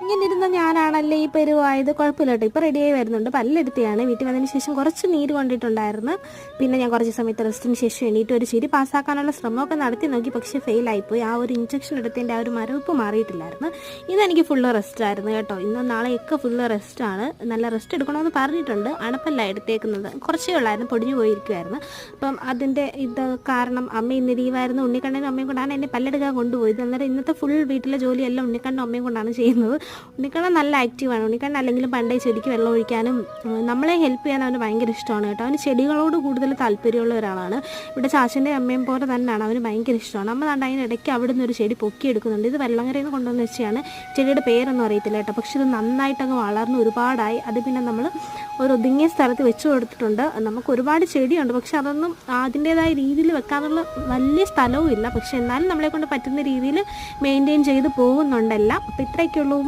ഇങ്ങനെ ഇരുന്ന ഞാനാണല്ലേ ഈ പരുവായത്. കുഴപ്പമില്ല കേട്ടോ, ഇപ്പോൾ റെഡിയായി വരുന്നുണ്ട്. പല്ലെടുത്തിയാണ് വീട്ടിൽ വന്നതിന് ശേഷം കുറച്ച് നീര് കൊണ്ടിട്ടുണ്ടായിരുന്നു. പിന്നെ ഞാൻ കുറച്ച് സമയത്ത് റെസ്റ്റിന് ശേഷം എണീറ്റ് ഒരു ചിരി പാസ്സാക്കാനുള്ള ശ്രമമൊക്കെ നടത്തി നോക്കി, പക്ഷേ ഫെയിലായിപ്പോയി. ആ ഒരു ഇഞ്ചക്ഷൻ എടുത്തതിൻ്റെ ആ ഒരു മരവിപ്പ് മാറിയിട്ടില്ലായിരുന്നു. ഇതെനിക്ക് ഫുള്ള് റെസ്റ്റായിരുന്നു കേട്ടോ. ഇന്നും നാളെയൊക്കെ ഫുള്ള് റെസ്റ്റാണ്. നല്ല റെസ്റ്റ് എടുക്കണമെന്ന് പറഞ്ഞിട്ടുണ്ട്. അണപ്പല്ല എടുത്തേക്കുന്നത്, കുറച്ചേ ഉള്ളായിരുന്നു, പൊടിഞ്ഞു പോയിരിക്കുമായിരുന്നു. അപ്പം അതിൻ്റെ ഇത് കാരണം അമ്മ ഇന്ന് ലീവായിരുന്നു. ഉണ്ണിക്കണ്ണനും അമ്മയും കൊണ്ടാണ് എന്നെ പല്ലെടുക്കാൻ കൊണ്ടുപോയത്. അന്നേരം ഇന്നത്തെ ഫുൾ വീട്ടിലെ ജോലിയെല്ലാം ഉണ്ണിക്കണ്ണനും അമ്മയും കൊണ്ടാണ് ചെയ്യുന്നത്. ഉണ്ണിക്കണ്ണൻ നല്ല ആക്റ്റീവാണ്. ഉണ്ണിക്കണ്ണൻ അല്ലെങ്കിലും പണ്ടേ ചെടിക്ക് വെള്ളം ഒഴിക്കാനും നമ്മളെ ഹെൽപ്പ് ചെയ്യാൻ അവന് ഭയങ്കര ഇഷ്ടമാണ് കേട്ടോ. അവന് ചെടികളോട് കൂടുതൽ താല്പര്യമുള്ള ഒരാളാണ്. ഇവിടെ ചാച്ചൻ്റെ അമ്മയും പോലെ തന്നെയാണ്, അവന് ഭയങ്കര ഇഷ്ടമാണ്. അമ്മ കണ്ട അതിനിടയ്ക്ക് അവിടെ നിന്ന് ഒരു ചെടി പൊക്കിയെടുക്കുന്നുണ്ട്. ഇത് വെള്ളങ്ങരയിൽ നിന്ന് കൊണ്ടുവന്ന് വെച്ചാണ്. ചെടിയുടെ പേരൊന്നും അറിയത്തില്ല കേട്ടോ, പക്ഷെ ഇത് നന്നായിട്ടങ്ങ് വളർന്ന് ഒരുപാടായി. അത് പിന്നെ നമ്മൾ ഒരു ഒതുങ്ങിയ സ്ഥലത്ത് വെച്ച് കൊടുത്തിട്ടുണ്ട്. നമുക്ക് ഒരുപാട് ചെടിയുണ്ട്, പക്ഷെ അതൊന്നും അതിൻ്റേതായ രീതിയിൽ വെക്കാനുള്ള വലിയ സ്ഥലവും ഇല്ല. പക്ഷെ എന്നാലും നമ്മളെ കൊണ്ട് പറ്റുന്ന രീതിയിൽ മെയിൻറ്റെയിൻ ചെയ്ത് പോകുന്നുണ്ടല്ല. അപ്പോൾ ഇത്രയൊക്കെയുള്ളൂ.